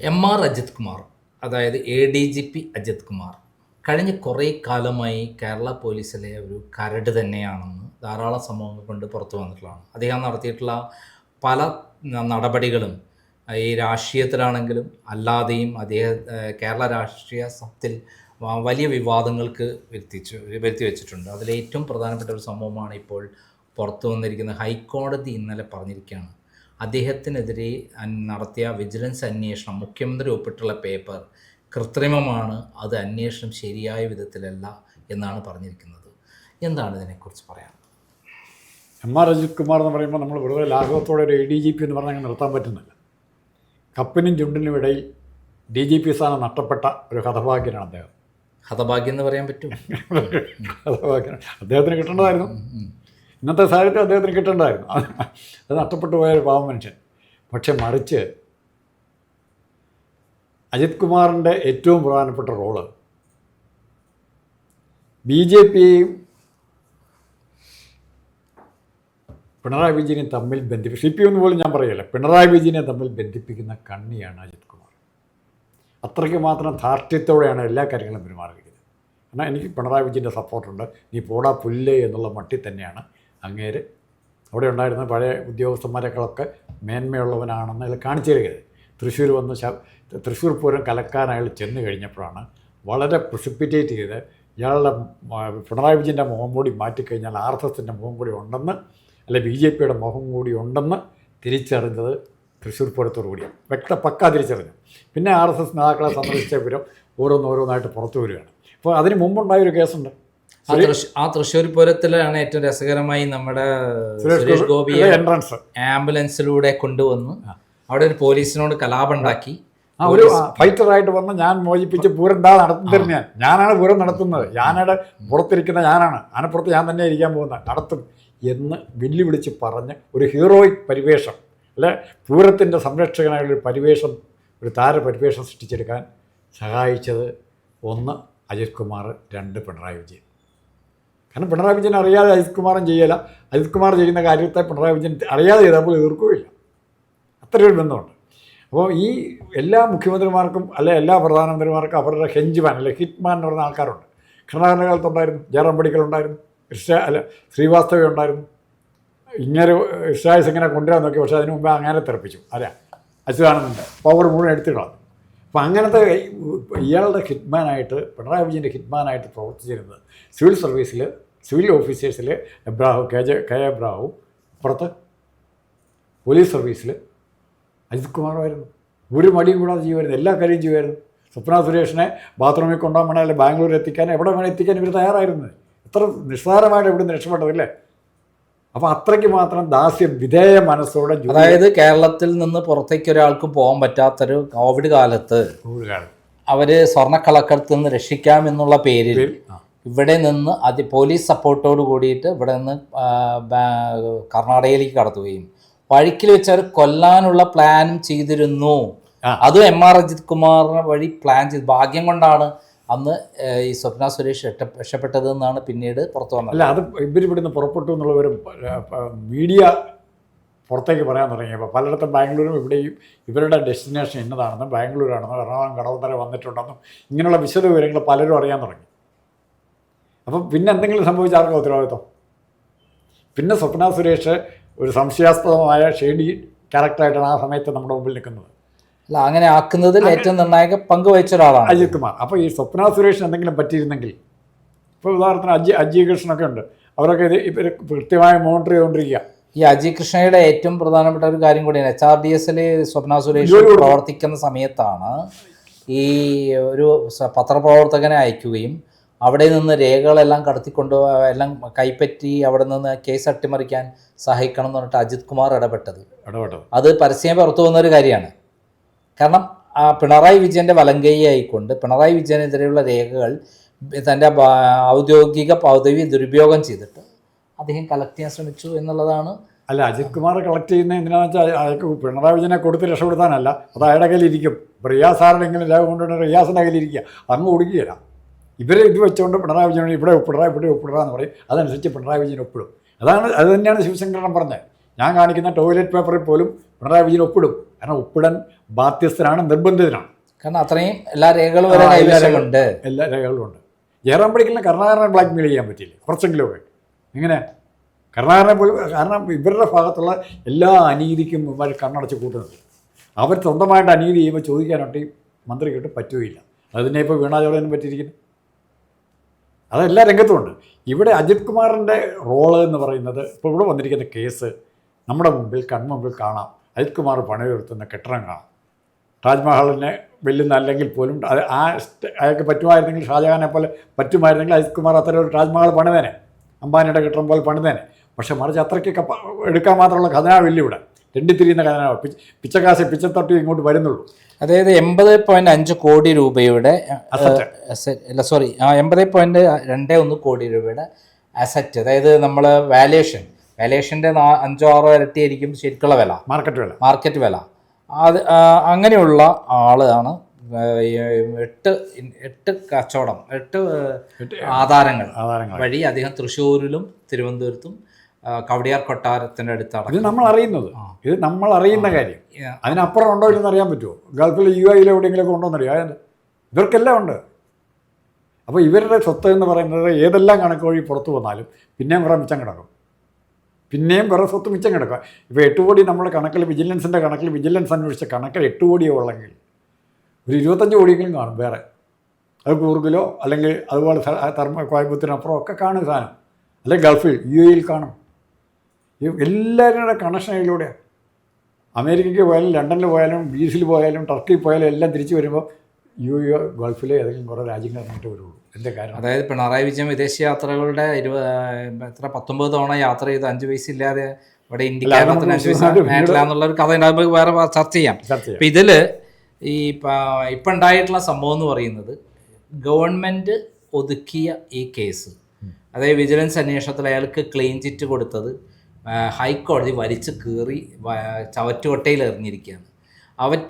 എം.ആർ. അജിത് കുമാർ, അതായത് എ.ഡി.ജി.പി അജിത് കുമാർ കഴിഞ്ഞ കുറേ കാലമായി കേരള പോലീസിലെ ഒരു കരട് തന്നെയാണെന്ന് ധാരാളം സംഭവങ്ങൾ കൊണ്ട് പുറത്തു വന്നിട്ടുള്ളതാണ്. അദ്ദേഹം നടത്തിയിട്ടുള്ള പല നടപടികളും ഈ രാഷ്ട്രീയത്തിലാണെങ്കിലും അല്ലാതെയും കേരള രാഷ്ട്രീയത്തിൽ വലിയ വിവാദങ്ങൾക്ക് വരുത്തി വെച്ചിട്ടുണ്ട്. അതിലേറ്റവും പ്രധാനപ്പെട്ട ഒരു സംഭവമാണ് ഇപ്പോൾ പുറത്തു വന്നിരിക്കുന്ന. ഹൈക്കോടതി ഇന്നലെ പറഞ്ഞിരിക്കുകയാണ്, അദ്ദേഹത്തിനെതിരെ നടത്തിയ വിജിലൻസ് അന്വേഷണം, മുഖ്യമന്ത്രി ഒപ്പിട്ടുള്ള പേപ്പർ കൃത്രിമമാണ്, അത് അന്വേഷണം ശരിയായ വിധത്തിലല്ല എന്നാണ് പറഞ്ഞിരിക്കുന്നത്. എന്താണ് ഇതിനെക്കുറിച്ച് പറയാൻ? എം.ആർ. അജിത് കുമാർ എന്ന് പറയുമ്പോൾ നമ്മൾ വെറുതെ ലാഘവത്തോടെ ഒരു ADGP എന്ന് പറഞ്ഞാൽ അങ്ങനെ നിർത്താൻ പറ്റുന്നില്ല. കപ്പിനും ചുണ്ടിനും ഇടയിൽ DGP സ്ഥാനം നഷ്ടപ്പെട്ട ഒരു ഹതഭാഗ്യനാണ് അദ്ദേഹം. ഹതഭാഗ്യം എന്ന് പറയാൻ പറ്റും. ഹതഭാഗ്യനാണ്. അദ്ദേഹത്തിന് കിട്ടേണ്ടതായിരുന്നു, ഇന്നത്തെ സാഹചര്യത്തിൽ അദ്ദേഹത്തിന് കിട്ടേണ്ടതായിരുന്നു. അത് നഷ്ടപ്പെട്ടു പോയൊരു പാവം മനുഷ്യൻ. പക്ഷെ മറിച്ച് അജിത് കുമാറിൻ്റെ ഏറ്റവും പ്രധാനപ്പെട്ട റോള് BJPയെയും പിണറായി വിജയനെയും തമ്മിൽ CPM എന്ന് പോലും ഞാൻ പറയല്ല, പിണറായി വിജയനെ തമ്മിൽ ബന്ധിപ്പിക്കുന്ന കണ്ണിയാണ് അജിത് കുമാർ. അത്രയ്ക്ക് മാത്രം ധാർഷ്ട്യത്തോടെയാണ് എല്ലാ കാര്യങ്ങളും പെരുമാറുന്നത്. എന്നാൽ എനിക്ക് പിണറായി വിജയൻ്റെ സപ്പോർട്ടുണ്ട്, നീ പോടാ പുല്ലേ എന്നുള്ള മട്ടിൽ തന്നെയാണ് അങ്ങേര് അവിടെ ഉണ്ടായിരുന്ന പഴയ ഉദ്യോഗസ്ഥന്മാരെക്കാളൊക്കെ മേന്മയുള്ളവനാണെന്ന് അയാൾ കാണിച്ചു തരികയത്. തൃശ്ശൂർ വന്ന് തൃശ്ശൂർ പൂരം കലക്കാൻ അയാൾ ചെന്ന് കഴിഞ്ഞപ്പോഴാണ് വളരെ പ്രിസിപ്പിറ്റേറ്റ് ചെയ്ത് ഇയാളുടെ പിണറായി വിജയൻ്റെ മുഖം കൂടി മാറ്റിക്കഴിഞ്ഞാൽ RSSൻ്റെ മുഖം കൂടി ഉണ്ടെന്ന്, അല്ലെ BJPയുടെ മുഖം കൂടി ഉണ്ടെന്ന് തിരിച്ചറിഞ്ഞത് തൃശ്ശൂർ പൂരത്തോടു കൂടിയാണ്. പക്കാ തിരിച്ചറിഞ്ഞു. പിന്നെ RSS നേതാക്കളെ സന്ദർശിച്ച വിവരം ഓരോന്നോരോന്നായിട്ട് പുറത്തു വരികയാണ്. അപ്പോൾ അതിന് മുമ്പുണ്ടായൊരു കേസുണ്ട്. ആ തൃശ്ശൂർ പൂരത്തിലാണ് ഏറ്റവും രസകരമായി നമ്മുടെ സുരേഷ് ഗോപിയെ എൻട്രൻസ് ആംബുലൻസിലൂടെ കൊണ്ടുവന്ന് അവിടെ ഒരു പോലീസിനോട് കലാപമുണ്ടാക്കി ഒരു ഫൈറ്ററായിട്ട് വന്ന് ഞാൻ മോചിപ്പിച്ച് പൂരം നടത്തുന്നത് ഞാനാണ് പൂരം നടത്തുന്നത്, ഞാനവിടെ പുറത്തിരിക്കുന്ന ഞാനാണ്, ആനപ്പുറത്ത് ഞാൻ തന്നെ ഇരിക്കാൻ പോകുന്നത്, നടത്തും എന്ന് വെല്ലുവിളിച്ച് പറഞ്ഞ് ഒരു ഹീറോയിക് പരിവേഷം, അല്ലെ പൂരത്തിൻ്റെ സംരക്ഷകനായുള്ളൊരു പരിവേഷം, ഒരു താരപരിവേഷം സൃഷ്ടിച്ചെടുക്കാൻ സഹായിച്ചത് ഒന്ന് അജിത് കുമാർ, രണ്ട് പിണറായി വിജയൻ. കാരണം പിണറായി വിജയൻ അറിയാതെ അജിത് കുമാറും ചെയ്യില്ല, അജിത് കുമാർ ചെയ്യുന്ന കാര്യത്തെ പിണറായി വിജയൻ അറിയാതെ ചെയ്തപ്പോൾ എതിർക്കുകയില്ല. അത്രയൊരു ബന്ധമുണ്ട്. അപ്പോൾ ഈ എല്ലാ മുഖ്യമന്ത്രിമാർക്കും അല്ലെ എല്ലാ പ്രധാനമന്ത്രിമാർക്കും അവരുടെ ഹെഞ്ച്മാൻ അല്ലെ ഹിറ്റ്മാൻ എന്ന് പറയുന്ന ആൾക്കാരുണ്ട്. ഘടനാകരണ കാലത്തുണ്ടായിരുന്നു, ജയറാം പടിക്കൽ ഉണ്ടായിരുന്നു, ശ്രീവാസ്തവ ഉണ്ടായിരുന്നു. ഇങ്ങനെ ഇഷ്ടായസ് ഇങ്ങനെ കൊണ്ടുവരാൻ നോക്കി, പക്ഷേ അതിന് മുമ്പ് അങ്ങനെ തെറപ്പിച്ചു. അച്യുതാനന്ദൻ്റെ പവർ മുഴുവൻ എടുത്തിട്ടാണ്. അപ്പോൾ അങ്ങനത്തെ ഇയാളുടെ ഹിറ്റ്മാനായിട്ട്, പിണറായി വിജയൻ്റെ ഹിറ്റ്മാനായിട്ട് പ്രവർത്തിച്ചിരുന്നത് സിവിൽ സർവീസിൽ, സിവിൽ ഓഫീസേഴ്സിൽ കെ എബ്രാഹുവും, അപ്പുറത്ത് പോലീസ് സർവീസിൽ അജിത് കുമാറുമായിരുന്നു. ഒരു മടിയും കൂടാതെ ചെയ്യുമായിരുന്നു, എല്ലാ കാര്യവും ചെയ്യുമായിരുന്നു. സ്വപ്ന സുരേഷിനെ ബാത്റൂമിൽ കൊണ്ടുപോകാൻ വേണേൽ ബാംഗ്ലൂർ എത്തിക്കാൻ, എവിടെ വേണേൽ എത്തിക്കാൻ ഇവർ തയ്യാറായിരുന്നത്. എത്ര നിസ്സാരമായിട്ട് ഇവിടുന്ന് രക്ഷപ്പെട്ടതില്ലേ. അപ്പോൾ അത്രയ്ക്ക് മാത്രം ദാസ്യം വിധേയ മനസ്സോടെ, അതായത് കേരളത്തിൽ നിന്ന് പുറത്തേക്ക് ഒരാൾക്ക് പോകാൻ പറ്റാത്തൊരു കോവിഡ് കാലത്ത് അവർ സ്വർണ്ണക്കളക്കടത്ത് നിന്ന് രക്ഷിക്കാമെന്നുള്ള പേരിൽ ഇവിടെ നിന്ന് പോലീസ് സപ്പോർട്ടോട് കൂടിയിട്ട് ഇവിടെ നിന്ന് കർണാടകയിലേക്ക് കടത്തുകയും വഴിക്കിൽ വെച്ച് അവർ കൊല്ലാനുള്ള പ്ലാനും ചെയ്തിരുന്നു. അതും എം.ആർ. അജിത് കുമാറിനെ വഴി പ്ലാൻ ചെയ്ത്, ഭാഗ്യം കൊണ്ടാണ് അന്ന് ഈ സ്വപ്ന സുരേഷ് രക്ഷപ്പെട്ടതെന്നാണ് പിന്നീട് പുറത്തു വന്നത്. അല്ല, അത് ഇവരിവിടുന്ന് പുറപ്പെട്ടു എന്നുള്ളവരും മീഡിയ പുറത്തേക്ക് പറയാൻ തുടങ്ങിയപ്പോൾ പലയിടത്തും ബാംഗ്ലൂരും ഇവിടെയും ഇവരുടെ ഡെസ്റ്റിനേഷൻ എന്നതാണെന്നും ബാംഗ്ലൂരാണെന്നും എറണാകുളം കടവന്തര വന്നിട്ടുണ്ടെന്നും ഇങ്ങനെയുള്ള വിശദ വിവരങ്ങൾ പലരും അറിയാൻ തുടങ്ങി. അപ്പം പിന്നെ എന്തെങ്കിലും സംഭവിച്ച ആർക്കും ഉത്തരവാദിത്വം? പിന്നെ സ്വപ്ന സുരേഷ് ഒരു സംശയാസ്പദമായ ഷെയ്ഡി ക്യാരക്ടറായിട്ടാണ് ആ സമയത്ത് നമ്മുടെ മുമ്പിൽ നിൽക്കുന്നത്. അല്ല, അങ്ങനെ ആക്കുന്നതിൽ ഏറ്റവും നിർണായക പങ്ക് വഹിച്ച ഒരാളാണ് അജിത് കുമാർ. അപ്പോൾ ഈ സ്വപ്ന സുരേഷിന് എന്തെങ്കിലും പറ്റിയിരുന്നെങ്കിൽ, ഇപ്പോൾ ഉദാഹരണത്തിന് അജി കൃഷ്ണനൊക്കെ ഉണ്ട്, അവരൊക്കെ ഇവർ കൃത്യമായി മോണിറ്റർ ചെയ്തുകൊണ്ടിരിക്കുക. ഈ അജി കൃഷ്ണയുടെ ഏറ്റവും പ്രധാനപ്പെട്ട ഒരു കാര്യം കൂടിയാണ്, HRDSൽ സ്വപ്ന സുരേഷ് പ്രവർത്തിക്കുന്ന സമയത്താണ് ഈ ഒരു പത്രപ്രവർത്തകനെ അയക്കുകയും അവിടെ നിന്ന് രേഖകളെല്ലാം കടത്തിക്കൊണ്ട് എല്ലാം കൈപ്പറ്റി അവിടെ നിന്ന് കേസ് അട്ടിമറിക്കാൻ സഹായിക്കണം എന്ന് പറഞ്ഞിട്ട് അജിത് കുമാർ ഇടപെട്ടത്. അത് പരസ്യം പുറത്തു വന്നൊരു കാര്യമാണ്. കാരണം പിണറായി വിജയൻ്റെ വലങ്കൈ ആയിക്കൊണ്ട് പിണറായി വിജയനെതിരെയുള്ള രേഖകൾ തൻ്റെ ഔദ്യോഗിക പദവി ദുരുപയോഗം ചെയ്തിട്ട് അദ്ദേഹം കളക്ട് ചെയ്യാൻ ശ്രമിച്ചു എന്നുള്ളതാണ്. അല്ല, അജിത് കുമാർ കളക്ട് ചെയ്യുന്നത് എന്തിനാണെന്ന് വെച്ചാൽ അയാൾക്ക് പിണറായി വിജയനെ കൊടുത്ത് രക്ഷപ്പെടുത്താനല്ല, അത് അയാളുടെ കയ്യിലിരിക്കും. ഇപ്പോൾ റിയാസാറിനെങ്കിലും രേഖ കൊണ്ടുവന്ന റിയാസിൻ്റെ കയ്യിലിരിക്കുക, അങ്ങ് കൊടുക്കുകയില്ല. ഇവരെ ഇത് വെച്ചുകൊണ്ട് പിണറായി വിജയൻ ഇവിടെ ഒപ്പിടാ എന്ന് പറയും, അതനുസരിച്ച് പിണറായി വിജയൻ ഒപ്പിടും. അത് തന്നെയാണ് ശിവശങ്കരൻ പറഞ്ഞത്. ഞാൻ കാണിക്കുന്ന ടോയ്ലറ്റ് പേപ്പറിൽ പോലും പിണറായി വിജയൻ ഒപ്പിടും. കാരണം ഒപ്പിടാൻ ബാധ്യസ്ഥനാണ്, നിർബന്ധിതനാണ്. കാരണം അത്രയും എല്ലാ രേഖകളും വരെ കൈവശമുണ്ട്. എല്ലാ രേഖകളും ഉണ്ട്. ജയറാം പണിക്കലിനെ കരുണാകരനെ ബ്ലാക്ക് മെയിൽ ചെയ്യാൻ പറ്റില്ല കുറച്ചെങ്കിലുമൊക്കെ. എങ്ങനെ കരുണാകരനെ പോലും, കാരണം ഇവരുടെ ഭാഗത്തുള്ള എല്ലാ അനീതിക്കും ഇവർ കണ്ണടച്ച് കൂട്ടുന്നത്. അവർ സ്വന്തമായിട്ട് അനീതി ചെയ്യുമ്പോൾ ചോദിക്കാനായിട്ട് ഈ മന്ത്രിക്കിട്ട് പറ്റുകയില്ല. അതിനെ ഇപ്പോൾ വീണാ ജോർജിനും പറ്റിയിരിക്കുന്നു. അതെല്ലാ രംഗത്തുമുണ്ട്. ഇവിടെ അജിത് കുമാറിൻ്റെ റോള് എന്ന് പറയുന്നത്, ഇപ്പോൾ ഇവിടെ വന്നിരിക്കുന്ന കേസ് നമ്മുടെ മുമ്പിൽ കൺമുമ്പിൽ കാണാം. അജിത് കുമാർ പണിയുയർത്തുന്ന കെട്ടിടം കാണാം. താജ്മഹലിനെ വെല്ലുന്ന അല്ലെങ്കിൽ പോലും അത് അയാൾക്ക് പറ്റുമായിരുന്നെങ്കിൽ, ഷാജഹാനെ പോലെ പറ്റുമായിരുന്നെങ്കിൽ അജിത് കുമാർ അത്തരം ഒരു താജ്മഹൽ പണിതേനെ, അംബാനിയുടെ കെട്ടിടം പോലെ പണിതേനെ. പക്ഷെ മറിച്ച് അത്രയ്ക്കൊക്കെ എടുക്കാൻ മാത്രമുള്ള ഖജനാവില്ല ഇവിടെ. തെണ്ടിത്തിരിയുന്ന ഖജനാവ്, പിച്ചക്കാശ് പിച്ചത്തട്ടി ഇങ്ങോട്ട് വരുന്നുള്ളൂ. അതായത് 80.5 കോടി രൂപയുടെ 80.21 കോടി രൂപയുടെ അസറ്റ്, അതായത് നമ്മൾ വാല്യുവേഷൻ്റെ 5-6 ഇരട്ടിയായിരിക്കും ശരിക്കുള്ള വില, മാർക്കറ്റ് വില. അത് അങ്ങനെയുള്ള ആളാണ് 8 കച്ചവടം, 8 ആധാരങ്ങൾ വഴി അദ്ദേഹം തൃശ്ശൂരിലും തിരുവനന്തപുരത്തും കവടിയാർ കൊട്ടാരത്തിൻ്റെ അടുത്താണ്. ഇത് നമ്മൾ അറിയുന്നത്, ഇത് നമ്മൾ അറിയുന്ന കാര്യം. അതിനപ്പുറം ഉണ്ടോ ഇല്ലെന്ന് അറിയാൻ പറ്റുമോ? ഗൾഫിൽ UAE എവിടെയെങ്കിലുമൊക്കെ ഉണ്ടോയെന്നറിയാം. ഇവർക്കെല്ലാം ഉണ്ട്. അപ്പോൾ ഇവരുടെ സ്വത്ത് എന്ന് പറയുന്നത് ഏതെല്ലാം കണക്ക് വഴി പുറത്തു വന്നാലും പിന്നെയും വേറെ മിച്ചം കിടക്കും, പിന്നെയും വേറെ സ്വത്ത് മിച്ചം കിടക്കുക. ഇപ്പോൾ 8 കോടി നമ്മുടെ കണക്കിൽ, വിജിലൻസിൻ്റെ കണക്കിൽ, വിജിലൻസ് അന്വേഷിച്ച കണക്കിൽ 8 കോടിയോ ഉള്ളെങ്കിൽ ഒരു 25 കോടിയെങ്കിലും കാണും വേറെ. അത് കൂർഗിലോ അല്ലെങ്കിൽ അതുപോലെ കോയമ്പത്തൂരിനപ്പുറം ഒക്കെ കാണും സാധനം. അല്ലെങ്കിൽ ഗൾഫിൽ UAE കാണും. എല്ലാവരുടെ കണക്ഷനിലൂടെയാണ്. അമേരിക്കയ്ക്ക് പോയാലും ലണ്ടനിൽ പോയാലും ഗ്രീസിൽ പോയാലും ടർക്കിയിൽ പോയാലും എല്ലാം തിരിച്ചു വരുമ്പോൾ UAE ഗൾഫിലെ ഏതെങ്കിലും കുറേ രാജ്യങ്ങളിലായിട്ട് വരുള്ളൂ. എൻ്റെ കാര്യം അതായത് പിണറായി വിജയൻ വിദേശ യാത്രകളുടെ 19 തവണ യാത്ര ചെയ്ത് 5 പൈസ ഇല്ലാതെ ഇവിടെ ഇന്ത്യ കേരളത്തിന് 5 പൈസ നേരില്ല എന്നുള്ളൊരു കഥ ഉണ്ടാകുമ്പോൾ വേറെ ചർച്ച ചെയ്യാം. അപ്പം ഇതിൽ ഇപ്പം ഉണ്ടായിട്ടുള്ള സംഭവം എന്ന് പറയുന്നത്, ഗവൺമെൻറ് ഒതുക്കിയ ഈ കേസ്, അതായത് വിജിലൻസ് അന്വേഷണത്തിൽ അയാൾക്ക് ക്ലീൻ ചിറ്റ് കൊടുത്തത് ഹൈക്കോടതി വലിച്ചു കീറി ചവറ്റുകൊട്ടയിൽ എറിഞ്ഞിരിക്കുകയാണ്.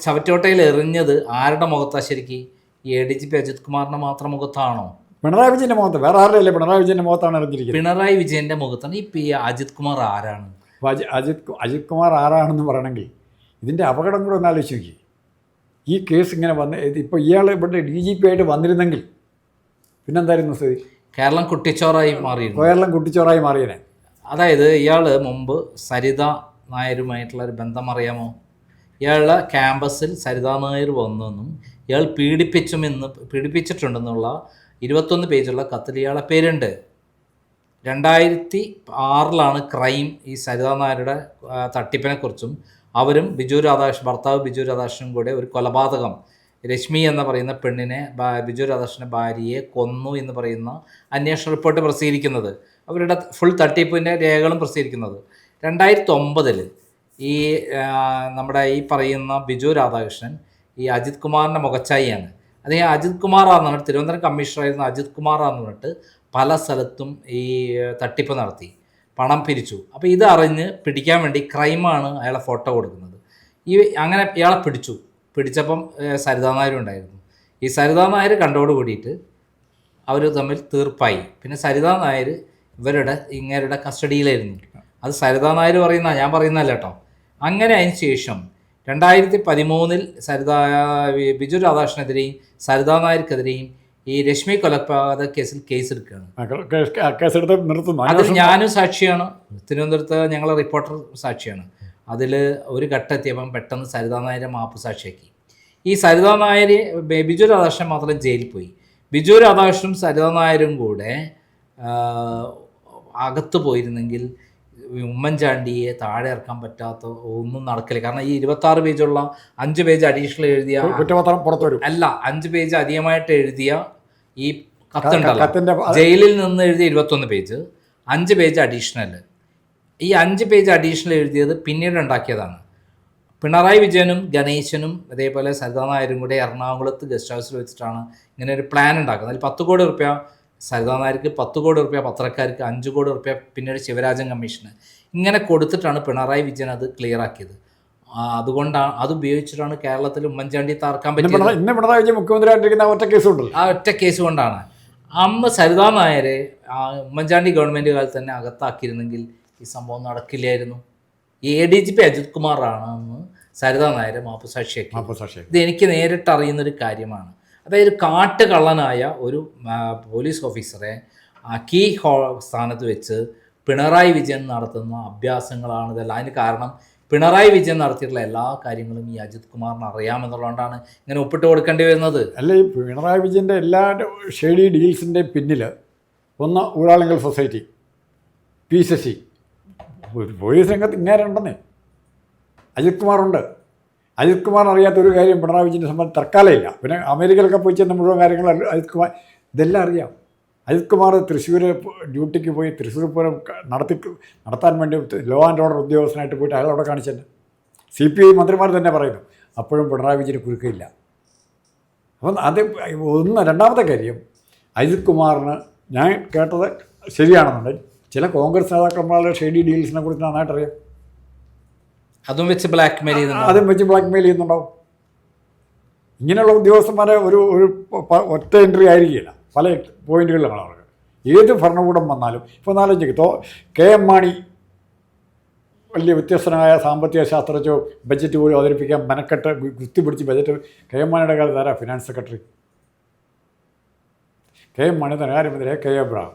ചവറ്റുകൊട്ടയിൽ എറിഞ്ഞത് ആരുടെ മുഖത്താണ് ശരിക്കും? ഈ ADGP അജിത് കുമാറിൻ്റെ മാത്രം മുഖത്താണോ? പിണറായി വിജയൻ്റെ മുഖത്ത്, വേറെ ആരുടെയല്ലേ? പിണറായി വിജയൻ്റെ മുഖത്താണ് എറിഞ്ഞിരിക്കുന്നത്. പിണറായി വിജയൻ്റെ മുഖത്താണ്. ഈ അജിത് കുമാർ ആരാണ്? അജിത് കുമാർ ആരാണെന്ന് പറയണമെങ്കിൽ ഇതിൻ്റെ അപകടം കൂടെ ഒന്ന് ആലോചിച്ച് നോക്കി. ഈ കേസ് ഇങ്ങനെ വന്ന് ഇപ്പോൾ ഇയാൾ ഇവിടെ DGP ആയിട്ട് വന്നിരുന്നെങ്കിൽ പിന്നെന്തായിരുന്നു സ്ഥിതി? കേരളം കുട്ടിച്ചോറായി മാറിയേനെ. അതായത് ഇയാൾ മുമ്പ് സരിത നായരുമായിട്ടുള്ളൊരു ബന്ധം അറിയാമോ? ഇയാളുടെ ക്യാമ്പസിൽ സരിത നായർ വന്നെന്നും ഇയാൾ പീഡിപ്പിച്ചിട്ടുണ്ടെന്നുള്ള 21 പേജുള്ള കത്തിൽ ഇയാളെ പേരുണ്ട്. 2006 ക്രൈം ഈ സരിത നായരുടെ തട്ടിപ്പിനെക്കുറിച്ചും അവരും ഭർത്താവ് ബിജു രാധാകൃഷ്ണനും കൂടെ ഒരു കൊലപാതകം, രശ്മി എന്ന് പറയുന്ന പെണ്ണിനെ, ബിജു രാധാകൃഷ്ണൻ്റെ ഭാര്യയെ കൊന്നു എന്ന് പറയുന്ന അന്വേഷണ റിപ്പോർട്ട് പ്രസിദ്ധീകരിക്കുന്നത്, അവരുടെ ഫുൾ തട്ടിപ്പിൻ്റെ രേഖകളും പ്രസിദ്ധീകരിക്കുന്നത്. 2009 ഈ നമ്മുടെ ഈ പറയുന്ന ബിജു രാധാകൃഷ്ണൻ ഈ അജിത് കുമാറിൻ്റെ മുഖച്ചായിയാണ്. അദ്ദേഹം അജിത് കുമാറാന്ന് പറഞ്ഞിട്ട്, തിരുവനന്തപുരം കമ്മീഷണറായിരുന്ന അജിത് കുമാറാന്ന് പറഞ്ഞിട്ട് പല സ്ഥലത്തും ഈ തട്ടിപ്പ് നടത്തി, പണം പിരിച്ചു. അപ്പോൾ ഇത് അറിഞ്ഞ് പിടിക്കാൻ വേണ്ടി ക്രൈമാണ് അയാളെ ഫോട്ടോ കൊടുക്കുന്നത്. അങ്ങനെ ഇയാളെ പിടിച്ചപ്പം സരിതാ നായരും ഉണ്ടായിരുന്നു. ഈ സരിതാ നായർ കണ്ടോട് കൂടിയിട്ട് അവർ തമ്മിൽ തീർപ്പായി. പിന്നെ സരിതാ നായർ ഇങ്ങരുടെ കസ്റ്റഡിയിലായിരുന്നു. അത് സരിതാ നായർ പറയുന്ന, ഞാൻ പറയുന്നതല്ല കേട്ടോ. അങ്ങനെ അതിന് ശേഷം 2013 ബിജു രാധാകൃഷ്ണനെതിരെയും സരിതാ നായർക്കെതിരെയും ഈ രശ്മി കൊലപാതക കേസിൽ കേസെടുക്കുകയാണ്. അതിൽ ഞാനും സാക്ഷിയാണ്, തിരുവനന്തപുരത്ത് ഞങ്ങളെ റിപ്പോർട്ടർ സാക്ഷിയാണ്. അതിൽ ഒരു ഘട്ടമെത്തിയപ്പം പെട്ടെന്ന് സരിതാ നായരെ മാപ്പ് സാക്ഷിയാക്കി. ഈ സരിതാ നായർ, ബിജു രാധാകൃഷ്ണൻ മാത്രം ജയിലിൽ പോയി. ബിജു രാധാകൃഷ്ണനും സരിതാ നായരും കൂടെ അകത്ത് പോയിരുന്നെങ്കിൽ ഉമ്മൻചാണ്ടിയെ താഴെ ഇറക്കാൻ പറ്റാത്ത ഒന്നും നടക്കില്ല. കാരണം ഈ 26 പേജുള്ള 5 പേജ് അഡീഷണൽ എഴുതിയ കുറ്റപത്രം പുറത്തു വരും. 5 പേജ് അധികമായിട്ട് എഴുതിയ ഈ കത്തുണ്ടല്ലോ, ജയിലിൽ നിന്ന് എഴുതിയ 21 പേജ്, 5 പേജ് അഡീഷണൽ. ഈ 5 പേജ് അഡീഷണൽ എഴുതിയത് പിന്നീട് ഉണ്ടാക്കിയതാണ്. പിണറായി വിജയനും ഗണേശനും അതേപോലെ സരിതാ നായരും കൂടെ എറണാകുളത്ത് ഗസ്റ്റ് ഹൗസിൽ വെച്ചിട്ടാണ് ഇങ്ങനെ ഒരു പ്ലാൻ ഉണ്ടാക്കുന്നത്. അതിൽ 10 കോടി റുപ്യ സരിതാ നായർക്ക്, 10 കോടി റുപ്യ പത്രക്കാർക്ക്, 5 കോടി റുപ്യ പിന്നീട് ശിവരാജൻ കമ്മീഷന്, ഇങ്ങനെ കൊടുത്തിട്ടാണ് പിണറായി വിജയൻ അത് ക്ലിയർ ആക്കിയത്. അതുകൊണ്ടാണ്, അത് ഉപയോഗിച്ചിട്ടാണ് കേരളത്തിൽ ഉമ്മൻചാണ്ടി താർക്കാൻ പറ്റിയത്. പിണറായി വിജയൻ മുഖ്യമന്ത്രിയായിട്ടിരിക്കുന്ന ആ ഒറ്റ കേസ് കൊണ്ടാണ്. അന്ന് സരിതാ നായരെ ഉമ്മൻചാണ്ടി ഗവൺമെൻറ് കാലത്ത് തന്നെ അകത്താക്കിയിരുന്നെങ്കിൽ ഈ സംഭവം നടക്കില്ലായിരുന്നു. ADGP അജിത് കുമാറാണെന്ന് സരിതാ നായർ മാപ്പുസാക്ഷിയാക്കി. മാപ്പുസാക്ഷി. ഇത് എനിക്ക് നേരിട്ട് അറിയുന്നൊരു കാര്യമാണ്. അതായത് കാട്ടുകള്ളനായ ഒരു പോലീസ് ഓഫീസറെ കീ സ്ഥാനത്ത് വെച്ച് പിണറായി വിജയൻ നടത്തുന്ന അഭ്യാസങ്ങളാണ് ഇതെല്ലാം. അതിന് കാരണം പിണറായി വിജയൻ നടത്തിയിട്ടുള്ള എല്ലാ കാര്യങ്ങളും ഈ അജിത് കുമാറിന് അറിയാമെന്നുള്ളതുകൊണ്ടാണ് ഇങ്ങനെ ഒപ്പിട്ട് കൊടുക്കേണ്ടി വരുന്നത്. അല്ല, ഈ പിണറായി വിജയൻ്റെ എല്ലാ ഷെയ്ഡി ഡീൽസിൻ്റെ പിന്നിൽ ഒന്ന് ഊരാളുങ്കൽ സൊസൈറ്റി, PCC, പോലീസ് രംഗത്ത് ഇങ്ങേരുണ്ടെന്നേ. അജിത് കുമാറുണ്ട്. അജിത് കുമാറിന് അറിയാത്ത ഒരു കാര്യം പിണറായി വിജയൻ്റെ സംബന്ധിച്ച് തൽക്കാലമില്ല. പിന്നെ അമേരിക്കയിലൊക്കെ പോയി ചെന്ന മുഴുവൻ കാര്യങ്ങൾ അജിത് കുമാർ ഇതെല്ലാം അറിയാം. അജിത് കുമാർ തൃശ്ശൂർ ഡ്യൂട്ടിക്ക് പോയി തൃശ്ശൂർ പൂരം നടത്താൻ വേണ്ടി ലോ ആൻഡ് ഓർഡർ ഉദ്യോഗസ്ഥനായിട്ട് പോയിട്ട് അയാൾ അവിടെ കാണിച്ചത്. CPI മന്ത്രിമാർ തന്നെ പറയുന്നു. അപ്പോഴും പിണറായി വിജയന് കുരുക്കില്ല. അപ്പം അത് രണ്ടാമത്തെ കാര്യം, അജിത് കുമാറിന് ഞാൻ കേട്ടത് ശരിയാണെന്നുണ്ടെങ്കിൽ ചില കോൺഗ്രസ് നേതാക്കന്മാരുടെ ഷെയ്ഡി ഡീൽസിനെ കുറിച്ച് നന്നായിട്ട് അറിയാം. അതും വെച്ച് ബ്ലാക്ക്മെയിൽ ചെയ്യുന്നുണ്ടാവും. ഇങ്ങനെയുള്ള ഉദ്യോഗസ്ഥന്മാരെ ഒരു ഒറ്റ എൻട്രി ആയിരിക്കില്ല, പല പോയിന്റുകളിലാണ് അവർക്ക്. ഏത് ഭരണകൂടം വന്നാലും ഇപ്പോൾ നാലോചിക്കും, KM മാണി വലിയ വ്യത്യസ്തനായ സാമ്പത്തിക ശാസ്ത്രജ്ഞോ ബജറ്റ് പോലും അവതരിപ്പിക്കാൻ മെനക്കെട്ട് കുത്തിപ്പിടിച്ച് ബജറ്റ്. KM മാണിയുടെ കാലത്ത് ആരാ ഫിനാൻസ് സെക്രട്ടറി? KM മാണി ധനകാര്യമന്ത്രിയായ K എബ്രഹാം.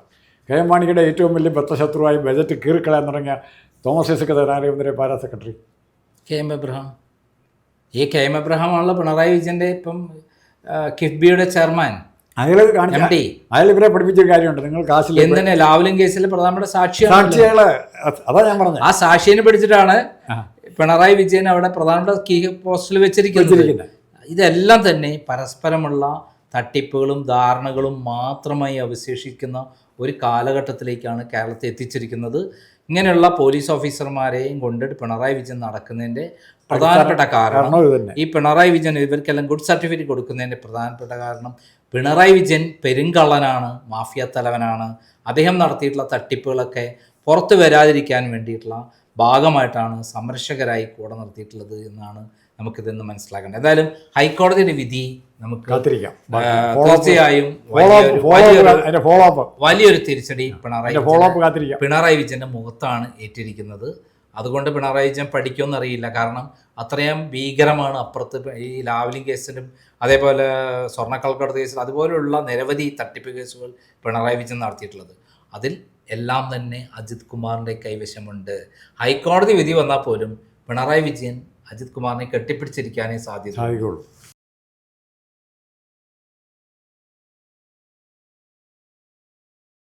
KM മാണിയുടെ ഏറ്റവും വലിയ ബദ്ധശത്രുവായി ബജറ്റ് കീറിക്കളയാൻ തുടങ്ങിയ തോമസ് ഐസക് ധനകാര്യമന്ത്രി പാരാ സെക്രട്ടറി KM എബ്രഹാം. ഈ KM എബ്രഹാം ആണല്ലോ പിണറായി വിജയൻ്റെ ഇപ്പം കിഫ്ബിയുടെ ചെയർമാൻ. അയാൾ ഇവരെ പഠിപ്പിച്ചൊരു കാര്യമുണ്ട്, നിങ്ങൾ കാശിൽ എന്തിനാ ലാവ്ലിൻ കേസിൽ പ്രധാനപ്പെട്ട സാക്ഷികള്, അതാ ഞാൻ പറഞ്ഞത്. ആ സാക്ഷിയെ പിടിച്ചിട്ടാണ് പിണറായി വിജയൻ അവിടെ പ്രധാനപ്പെട്ട കീ പോസ്റ്റിൽ വെച്ചിരിക്കുന്നത്. ഇതെല്ലാം തന്നെ പരസ്പരമുള്ള തട്ടിപ്പുകളും ധാരണകളും മാത്രമായി അവശേഷിക്കുന്ന ഒരു കാലഘട്ടത്തിലേക്കാണ് കേരളത്തെ എത്തിച്ചിരിക്കുന്നത്. ഇങ്ങനെയുള്ള പോലീസ് ഓഫീസർമാരെയും കൊണ്ട് പിണറായി വിജയൻ നടക്കുന്നതിൻ്റെ പ്രധാനപ്പെട്ട കാരണം, ഈ പിണറായി വിജയൻ ഇവർക്കെല്ലാം ഗുഡ് സർട്ടിഫിക്കറ്റ് കൊടുക്കുന്നതിൻ്റെ പ്രധാനപ്പെട്ട കാരണം പിണറായി വിജയൻ പെരുങ്കള്ളനാണ്, മാഫിയ തലവനാണ്. അദ്ദേഹം നടത്തിയിട്ടുള്ള തട്ടിപ്പുകളൊക്കെ പുറത്തു വരാതിരിക്കാൻ വേണ്ടിയിട്ടുള്ള ഭാഗമായിട്ടാണ് സംരക്ഷകരായി കൂടെ നിർത്തിയിട്ടുള്ളത് എന്നാണ് നമുക്കിതെന്ന് മനസ്സിലാക്കേണ്ടത്. എന്തായാലും ഹൈക്കോടതിയുടെ വിധി നമുക്ക് തീർച്ചയായും വലിയൊരു തിരിച്ചടി പിണറായി വിജയന്റെ മുഖത്താണ് ഏറ്റിരിക്കുന്നത്. അതുകൊണ്ട് പിണറായി വിജയൻ പഠിക്കുമെന്നറിയില്ല. കാരണം അത്രയും ഭീകരമാണ് അപ്പുറത്ത് ഈ ലാവ്ലിൻ കേസിലും അതേപോലെ സ്വർണ്ണക്കള്ളക്കടത്ത് കേസിലും അതുപോലെയുള്ള നിരവധി തട്ടിപ്പ് കേസുകൾ പിണറായി വിജയൻ നടത്തിയിട്ടുള്ളത്. അതിൽ എല്ലാം തന്നെ അജിത് കുമാറിൻ്റെ കൈവശമുണ്ട്. ഹൈക്കോടതി വിധി വന്നാൽ പോലും പിണറായി വിജയൻ അജിത് കുമാറിനെ കെട്ടിപ്പിടിച്ചിരിക്കാനേ സാധ്യതയുള്ളൂ.